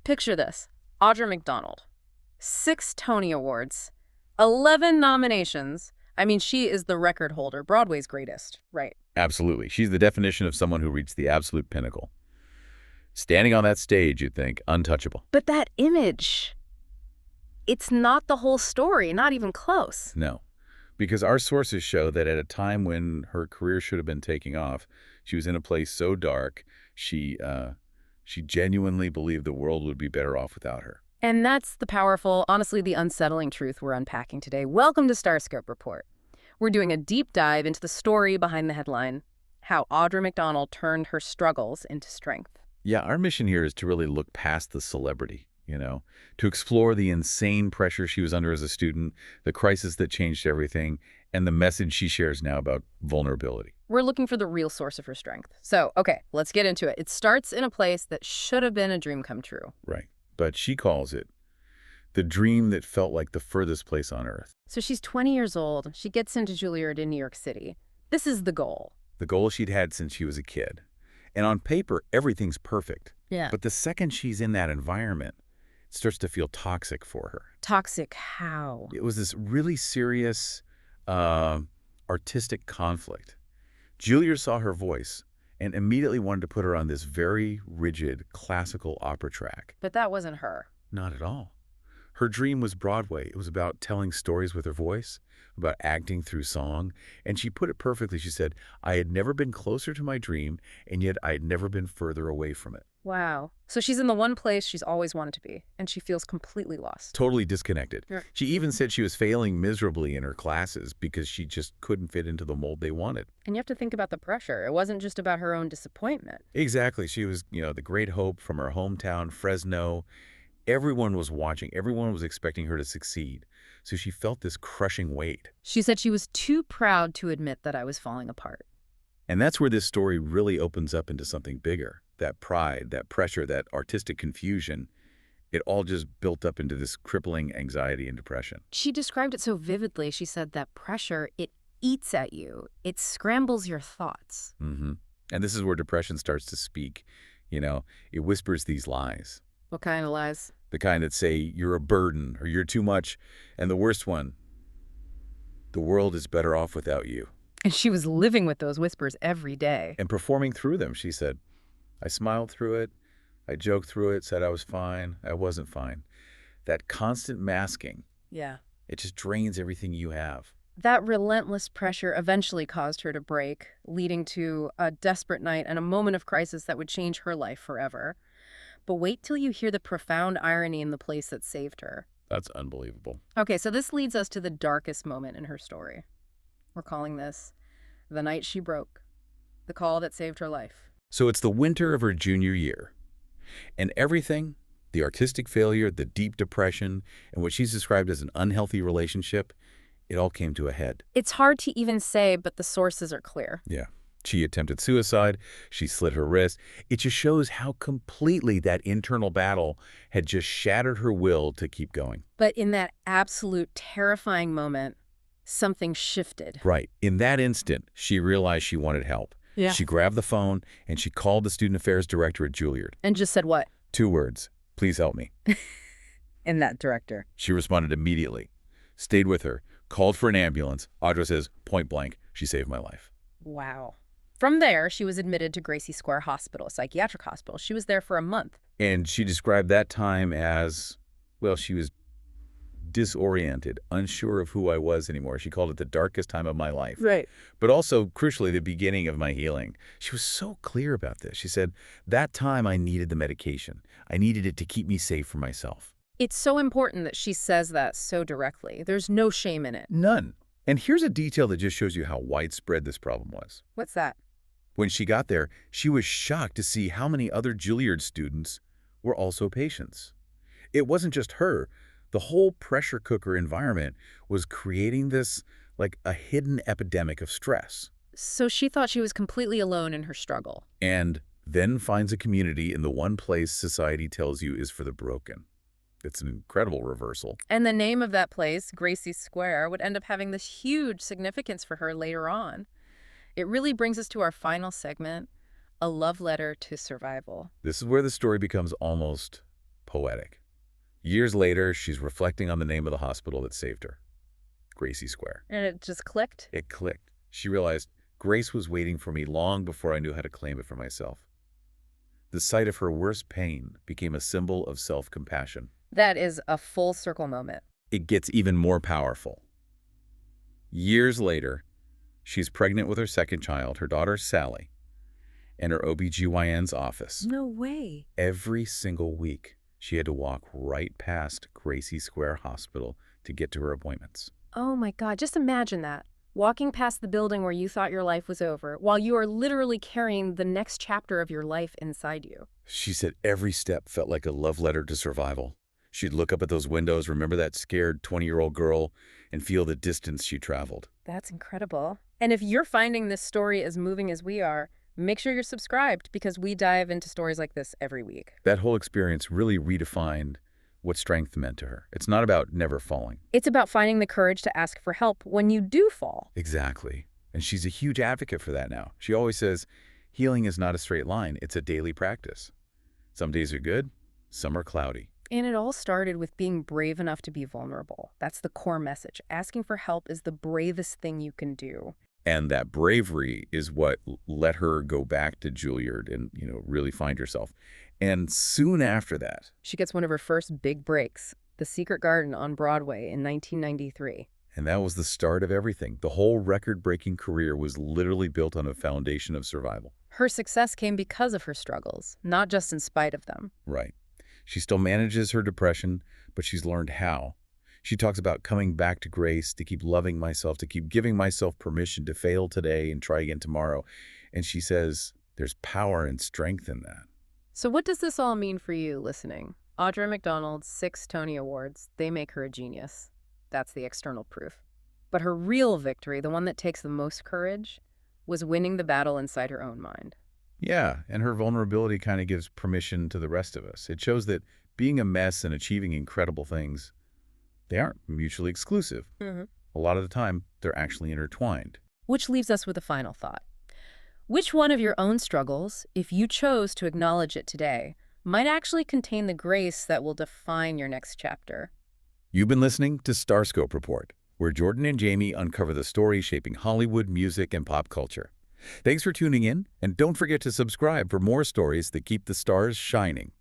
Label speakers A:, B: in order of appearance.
A: Picture this. Audra McDonald. 6 Tony Awards. 11 nominations. I mean, she is the record holder, Broadway's greatest, right?
B: Absolutely. She's the definition of someone who reached the absolute pinnacle. Standing on that stage, you'd think, untouchable.
A: But that image, it's not the whole story, not even close.
B: No, because our sources show that at a time when her career should have been taking off, she was in a place so dark, she genuinely believed the world would be better off without her.
A: And that's the powerful, honestly, the unsettling truth we're unpacking today. Welcome to Starscope Report. We're doing a deep dive into the story behind the headline, how Audra McDonald turned her struggles into strength.
B: Yeah, our mission here is to really look past the celebrity, to explore the insane pressure she was under as a student, the crisis that changed everything, and the message she shares now about vulnerability.
A: We're looking for the real source of her strength. So, okay, let's get into it. It starts in a place that should have been a dream come true.
B: Right. But she calls it the dream that felt like the furthest place on earth.
A: So she's 20 years old. She gets into Juilliard in New York City. This is the goal.
B: The goal she'd had since she was a kid. And on paper, everything's perfect.
A: Yeah.
B: But the second she's in that environment, it starts to feel toxic for her.
A: Toxic how?
B: It was this really serious artistic conflict. Juilliard saw her voice and immediately wanted to put her on this very rigid classical opera track.
A: But that wasn't her.
B: Not at all. Her dream was Broadway. It was about telling stories with her voice, about acting through song. And she put it perfectly. She said, I had never been closer to my dream, and yet I had never been further away from it.
A: Wow. So she's in the one place she's always wanted to be, and she feels completely lost.
B: Totally disconnected.
A: Yeah.
B: She even said she was failing miserably in her classes because she just couldn't fit into the mold they wanted.
A: And you have to think about the pressure. It wasn't just about her own disappointment.
B: Exactly. She was, the great hope from her hometown, Fresno. Everyone was watching. Everyone was expecting her to succeed. So she felt this crushing weight.
A: She said she was too proud to admit that I was falling apart.
B: And that's where this story really opens up into something bigger. That pride, that pressure, that artistic confusion, it all just built up into this crippling anxiety and depression.
A: She described it so vividly. She said that pressure, it eats at you. It scrambles your thoughts.
B: Mm-hmm. And this is where depression starts to speak. It whispers these lies.
A: What kind of lies?
B: The kind that say you're a burden or you're too much. And the worst one, the world is better off without you.
A: And she was living with those whispers every day.
B: And performing through them, she said. I smiled through it. I joked through it, said I was fine. I wasn't fine. That constant masking.
A: Yeah.
B: It just drains everything you have.
A: That relentless pressure eventually caused her to break, leading to a desperate night and a moment of crisis that would change her life forever. But wait till you hear the profound irony in the place that saved her.
B: That's unbelievable.
A: Okay, so this leads us to the darkest moment in her story. We're calling this the night she broke, the call that saved her life.
B: So it's the winter of her junior year. And everything, the artistic failure, the deep depression, and what she's described as an unhealthy relationship, it all came to a head.
A: It's hard to even say, but the sources are clear.
B: Yeah. She attempted suicide. She slit her wrist. It just shows how completely that internal battle had just shattered her will to keep going.
A: But in that absolute terrifying moment, something shifted.
B: Right. In that instant, she realized she wanted help.
A: Yeah.
B: She grabbed the phone and she called the student affairs director at Juilliard.
A: And just said what?
B: 2 words. Please help me.
A: And that director?
B: She responded immediately. Stayed with her. Called for an ambulance. Audra says, point blank, she saved my life.
A: Wow. From there, she was admitted to Gracie Square Hospital, a psychiatric hospital. She was there for a month.
B: And she described that time as, well, she was disoriented, unsure of who I was anymore. She called it the darkest time of my life.
A: Right.
B: But also, crucially, the beginning of my healing. She was so clear about this. She said, that time I needed the medication. I needed it to keep me safe for myself.
A: It's so important that she says that so directly. There's no shame in it.
B: None. And here's a detail that just shows you how widespread this problem was.
A: What's that?
B: When she got there, she was shocked to see how many other Juilliard students were also patients. It wasn't just her. The whole pressure cooker environment was creating this, like a hidden epidemic of stress.
A: So she thought she was completely alone in her struggle.
B: And then finds a community in the one place society tells you is for the broken. It's an incredible reversal.
A: And the name of that place, Gracie Square, would end up having this huge significance for her later on. It really brings us to our final segment, a love letter to survival.
B: This is where the story becomes almost Poetic. Years later, she's reflecting on the name of the hospital that saved her. Gracie Square.
A: And it just clicked?
B: It clicked. She realized Grace was waiting for me long before I knew how to claim it for myself. The sight of her worst pain became a symbol of self-compassion.
A: That is a full circle moment.
B: It gets even more powerful. Years later, she's pregnant with her second child, her daughter Sally, in her OBGYN's office.
A: No way.
B: Every single week, she had to walk right past Gracie Square Hospital to get to her appointments.
A: Oh my God, just imagine that. Walking past the building where you thought your life was over, while you are literally carrying the next chapter of your life inside you.
B: She said every step felt like a love letter to survival. She'd look up at those windows, remember that scared 20-year-old girl, and feel the distance she traveled.
A: That's incredible. And if you're finding this story as moving as we are, make sure you're subscribed because we dive into stories like this every week.
B: That whole experience really redefined what strength meant to her. It's not about never falling.
A: It's about finding the courage to ask for help when you do fall.
B: Exactly. And she's a huge advocate for that now. She always says, healing is not a straight line. It's a daily practice. Some days are good, some are cloudy.
A: And it all started with being brave enough to be vulnerable. That's the core message. Asking for help is the bravest thing you can do.
B: And that bravery is what let her go back to Juilliard and, really find herself. And soon after that,
A: She gets one of her first big breaks, The Secret Garden on Broadway in 1993.
B: and that was the start of everything. The whole record-breaking career was literally built on a foundation of survival.
A: Her success came because of her struggles, not just in spite of them.
B: Right. She still manages her depression, but she's learned how. She talks about coming back to grace, to keep loving myself, to keep giving myself permission to fail today and try again tomorrow. And she says there's power and strength in that.
A: So what does this all mean for you listening? Audra McDonald's 6 Tony Awards, they make her a genius. That's the external proof. But her real victory, the one that takes the most courage, was winning the battle inside her own mind.
B: Yeah, and her vulnerability kind of gives permission to the rest of us. It shows that being a mess and achieving incredible things, they aren't mutually exclusive. A lot of the time, they're actually intertwined.
A: Which leaves us with a final thought. Which one of your own struggles, if you chose to acknowledge it today, might actually contain the grace that will define your next chapter?
B: You've been listening to Starscope Report, where Jordan and Jamie uncover the stories shaping Hollywood, music, and pop culture. Thanks for tuning in, and don't forget to subscribe for more stories that keep the stars shining.